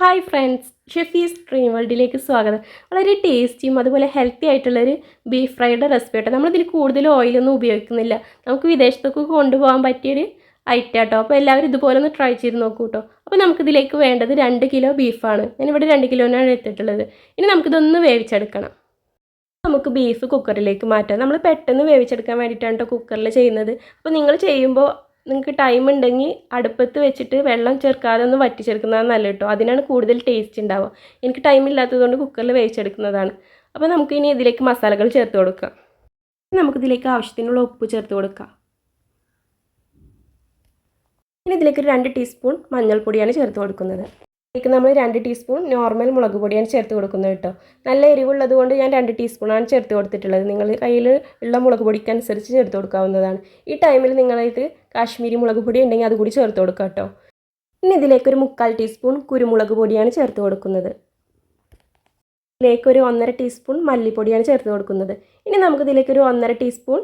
Hi friends, ഷെഫീസ് dream വേൾഡിലേക്ക് സ്വാഗതം. വളരെ ടേസ്റ്റിയും അതുപോലെ ഹെൽത്തി ആയിട്ടുള്ളൊരു ബീഫ് ഫ്രൈയുടെ റെസിപ്പി ആട്ടോ. നമ്മളിതിൽ കൂടുതൽ ഓയിലൊന്നും ഉപയോഗിക്കുന്നില്ല. നമുക്ക് വിദേശത്തൊക്കെ കൊണ്ടുപോകാൻ പറ്റിയൊരു ഐറ്റം കേട്ടോ. അപ്പോൾ എല്ലാവരും ഇതുപോലെ ഒന്ന് ട്രൈ ചെയ്ത് നോക്കൂ കേട്ടോ. അപ്പോൾ നമുക്കിതിലേക്ക് വേണ്ടത് 2 കിലോ ബീഫാണ്. ഞാനിവിടെ 2 കിലോനാണ് എടുത്തിട്ടുള്ളത്. ഇനി നമുക്കിതൊന്ന് വേവിച്ചെടുക്കണം. നമുക്ക് ബീഫ് കുക്കറിലേക്ക് മാറ്റാം. നമ്മൾ പെട്ടെന്ന് വേവിച്ചെടുക്കാൻ വേണ്ടിയിട്ടാണ് കേട്ടോ കുക്കറിൽ ചെയ്യുന്നത്. അപ്പോൾ നിങ്ങൾ ചെയ്യുമ്പോൾ നിങ്ങൾക്ക് ടൈം ഉണ്ടെങ്കിൽ അടുപ്പത്ത് വെച്ചിട്ട് വെള്ളം ചേർക്കാതെ ഒന്ന് വറ്റിച്ചെടുക്കുന്നതാണ് നല്ലത് കേട്ടോ. അതിനാണ് കൂടുതൽ ടേസ്റ്റ് ഉണ്ടാവുക. എനിക്ക് ടൈം ഇല്ലാത്തതുകൊണ്ട് കുക്കറിൽ വേവിച്ചെടുക്കുന്നതാണ്. അപ്പോൾ നമുക്കിനി ഇതിലേക്ക് മസാലകൾ ചേർത്ത് കൊടുക്കാം. നമുക്കിതിലേക്ക് ആവശ്യത്തിനുള്ള ഉപ്പ് ചേർത്ത് കൊടുക്കാം. ഇനി ഇതിലേക്ക് 2 ടീസ്പൂൺ മഞ്ഞൾപ്പൊടിയാണ് ചേർത്ത് കൊടുക്കുന്നത്. ഇതിലേക്ക് നമ്മൾ 2 ടീസ്പൂൺ നോർമൽ മുളക് പൊടിയാണ് ചേർത്ത് കൊടുക്കുന്നത് കേട്ടോ. നല്ല എരിവുള്ളത് കൊണ്ട് ഞാൻ 2 ടീസ്പൂണാണ് ചേർത്ത് കൊടുത്തിട്ടുള്ളത്. നിങ്ങൾ കയ്യിൽ ഉള്ള മുളക് പൊടിക്കനുസരിച്ച് ചേർത്ത് കൊടുക്കാവുന്നതാണ്. ഈ ടൈമിൽ നിങ്ങളത് കാശ്മീരി മുളക് പൊടി ഉണ്ടെങ്കിൽ അതുകൂടി ചേർത്ത് കൊടുക്കുക കേട്ടോ. ഇനി ഇതിലേക്ക് ഒരു 3/4 ടീസ്പൂൺ കുരുമുളക് പൊടിയാണ് ചേർത്ത് കൊടുക്കുന്നത്. ഇതിലേക്ക് ഒരു 1.5 ടീസ്പൂൺ മല്ലിപ്പൊടിയാണ് ചേർത്ത് കൊടുക്കുന്നത്. ഇനി നമുക്കിതിലേക്ക് ഒരു 1.5 ടീസ്പൂൺ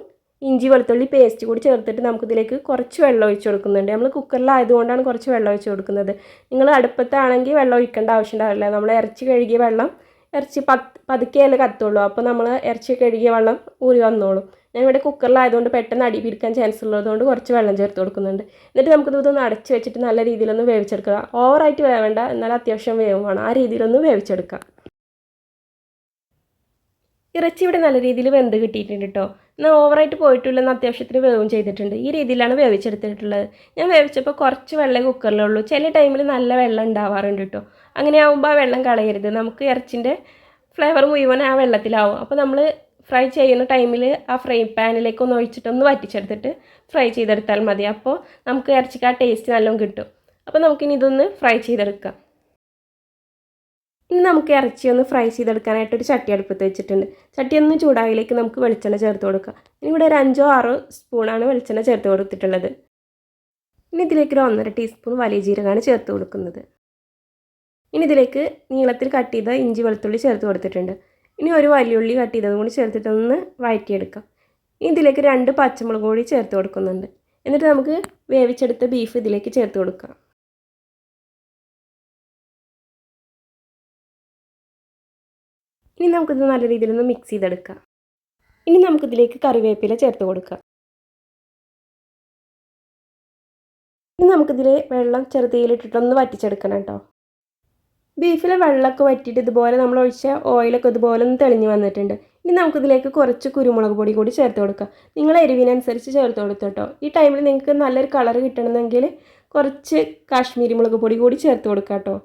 ഇഞ്ചി വെളുത്തുള്ളി പേസ്റ്റ് കൂടി ചേർത്തിട്ട് നമുക്കിതിലേക്ക് കുറച്ച് വെള്ളം ഒഴിച്ച് കൊടുക്കുന്നുണ്ട്. നമ്മൾ കുക്കറിലായതുകൊണ്ടാണ് കുറച്ച് വെള്ളം ഒഴിച്ച് കൊടുക്കുന്നത്. നിങ്ങൾ അടുപ്പത്താണെങ്കിൽ വെള്ളം ഒഴിക്കേണ്ട ആവശ്യം ഉണ്ടാവില്ല. നമ്മൾ ഇറച്ചി കഴുകിയ വെള്ളം പതുക്കെയല്ലേ കത്തുള്ളൂ. അപ്പോൾ നമ്മൾ ഇറച്ചി കഴുകിയ വെള്ളം ഊറി വന്നോളും. ഞാനിവിടെ കുക്കറിലായതുകൊണ്ട് പെട്ടെന്ന് അടി പിടിക്കാൻ ചാൻസ് ഉള്ളതുകൊണ്ട് കുറച്ച് വെള്ളം ചേർത്ത് കൊടുക്കുന്നുണ്ട്. എന്നിട്ട് നമുക്കിതൊന്ന് അടച്ച് വെച്ചിട്ട് നല്ല രീതിയിലൊന്ന് വേവിച്ചെടുക്കുക. ഓവറായിട്ട് വേവേണ്ട, എന്നാൽ അത്യാവശ്യം വേവും വേണം. ആ രീതിയിലൊന്ന് വേവിച്ചെടുക്കാം. ഇറച്ചി ഇവിടെ നല്ല രീതിയിൽ വെന്ത് കിട്ടിയിട്ടുണ്ട് കേട്ടോ. എന്നാൽ ഓവറായിട്ട് പോയിട്ടില്ലെന്ന് അത്യാവശ്യത്തിന് വേവും ചെയ്തിട്ടുണ്ട്. ഈ രീതിയിലാണ് വേവിച്ചെടുത്തിട്ടുള്ളത്. ഞാൻ വേവിച്ചപ്പോൾ കുറച്ച് വെള്ളം കുക്കറിലുള്ളൂ. ചില ടൈമിൽ നല്ല വെള്ളം ഉണ്ടാവാറുണ്ട് കേട്ടോ. അങ്ങനെ ആകുമ്പോൾ ആ വെള്ളം കളയരുത്. നമുക്ക് ഇറച്ചിൻ്റെ ഫ്ലേവർ മുഴുവൻ ആ വെള്ളത്തിലാവും. അപ്പോൾ നമ്മൾ ഫ്രൈ ചെയ്യുന്ന ടൈമിൽ ആ ഫ്രൈ പാനിലേക്ക് ഒന്ന് ഒഴിച്ചിട്ടൊന്ന് വറ്റിച്ചെടുത്തിട്ട് ഫ്രൈ ചെയ്തെടുത്താൽ മതി. അപ്പോൾ നമുക്ക് ഇറച്ചിക്ക് ആ ടേസ്റ്റ് നല്ലോണം കിട്ടും. അപ്പോൾ നമുക്കിനി ഇതൊന്ന് ഫ്രൈ ചെയ്തെടുക്കാം. ഇനി നമുക്ക് ഇറച്ചി ഒന്ന് ഫ്രൈ ചെയ്തെടുക്കാനായിട്ടൊരു ചട്ടി അടുപ്പത്ത് വെച്ചിട്ടുണ്ട്. ചട്ടി ഒന്ന് ചൂടായിലേക്ക് നമുക്ക് വെളിച്ചെണ്ണ ചേർത്ത് കൊടുക്കാം. ഇനി ഇവിടെ ഒരു 5-6 സ്പൂണാണ് വെളിച്ചെണ്ണ ചേർത്ത് കൊടുത്തിട്ടുള്ളത്. ഇനി ഇതിലേക്ക് ഒരു 1.5 ടീസ്പൂൺ വലിയ ജീരകമാണ് ചേർത്ത് കൊടുക്കുന്നത്. ഇനി ഇതിലേക്ക് നീളത്തിൽ കട്ട് ചെയ്ത ഇഞ്ചി വെളുത്തുള്ളി ചേർത്ത് കൊടുത്തിട്ടുണ്ട്. ഇനി ഒരു വലിയുള്ളി കട്ട് ചെയ്തതും കൂടി ചേർത്തിട്ടൊന്ന് വഴറ്റിയെടുക്കാം. ഇനി ഇതിലേക്ക് 2 പച്ചമുളക് കൂടി ചേർത്ത് കൊടുക്കുന്നുണ്ട്. എന്നിട്ട് നമുക്ക് വേവിച്ചെടുത്ത ബീഫ് ഇതിലേക്ക് ചേർത്ത് കൊടുക്കാം. ഇനി നമുക്കിത് നല്ല രീതിയിലൊന്ന് മിക്സ് ചെയ്തെടുക്കാം. ഇനി നമുക്കിതിലേക്ക് കറിവേപ്പില ചേർത്ത് കൊടുക്കാം. ഇനി നമുക്കിതിൽ വെള്ളം ചെറുതീയിലിട്ടിട്ടൊന്ന് വറ്റിച്ചെടുക്കണം കേട്ടോ. ബീഫിലെ വെള്ളമൊക്കെ വറ്റിയിട്ട് ഇതുപോലെ നമ്മൾ ഒഴിച്ച ഓയിലൊക്കെ ഇതുപോലെ ഒന്ന് തെളിഞ്ഞ് വന്നിട്ടുണ്ട്. ഇനി നമുക്കിതിലേക്ക് കുറച്ച് കുരുമുളക് പൊടി കൂടി ചേർത്ത് കൊടുക്കാം. നിങ്ങൾ എരിവിനനുസരിച്ച് ചേർത്ത് കൊടുത്തു കേട്ടോ. ഈ ടൈമിൽ നിങ്ങൾക്ക് നല്ലൊരു കളർ കിട്ടണമെന്നെങ്കിൽ കുറച്ച് കാശ്മീരി മുളക് പൊടി കൂടി ചേർത്ത് കൊടുക്കാം കേട്ടോ.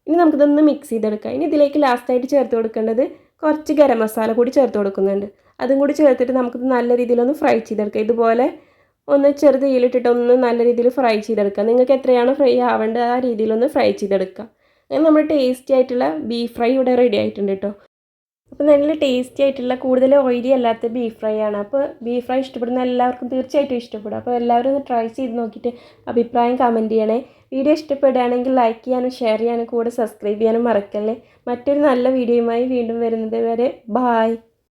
ഇനി നമുക്കിതൊന്ന് മിക്സ് ചെയ്തെടുക്കാം. ഇനി ഇതിലേക്ക് ലാസ്റ്റായിട്ട് ചേർത്ത് കൊടുക്കേണ്ടത് കുറച്ച് ഗരം മസാല കൂടി ചേർത്ത് കൊടുക്കുന്നുണ്ട്. അതും കൂടി ചേർത്തിട്ട് നമുക്കിത് നല്ല രീതിയിലൊന്ന് ഫ്രൈ ചെയ്തെടുക്കാം. ഇതുപോലെ ഒന്ന് ചെറു തീയിലിട്ടിട്ട് ഒന്ന് നല്ല രീതിയിൽ ഫ്രൈ ചെയ്തെടുക്കാം. നിങ്ങൾക്ക് എത്രയാണോ ഫ്രൈ ആവേണ്ടത് ആ രീതിയിലൊന്ന് ഫ്രൈ ചെയ്തെടുക്കാം. അങ്ങനെ നമ്മുടെ ടേസ്റ്റി ആയിട്ടുള്ള ബീഫ് ഫ്രൈ ഇവിടെ റെഡി ആയിട്ടുണ്ട് കേട്ടോ. അപ്പോൾ നല്ല ടേസ്റ്റി ആയിട്ടുള്ള കൂടുതൽ ഓയിലി അല്ലാത്ത ബീഫ് ഫ്രൈ ആണ്. അപ്പോൾ ബീഫ് ഫ്രൈ ഇഷ്ടപ്പെടുന്ന എല്ലാവർക്കും തീർച്ചയായിട്ടും ഇഷ്ടപ്പെടും. അപ്പോൾ എല്ലാവരും ഒന്ന് ട്രൈ ചെയ്ത് നോക്കിയിട്ട് അഭിപ്രായം കമൻറ്റ് ചെയ്യണേ. വീഡിയോ ഇഷ്ടപ്പെടുകയാണെങ്കിൽ ലൈക്ക് ചെയ്യാനും ഷെയർ ചെയ്യാനും കൂടെ സബ്സ്ക്രൈബ് ചെയ്യാനും മറക്കല്ലേ. മറ്റൊരു നല്ല വീഡിയോയുമായി വീണ്ടും വരുന്നത് വരെ ബായ്.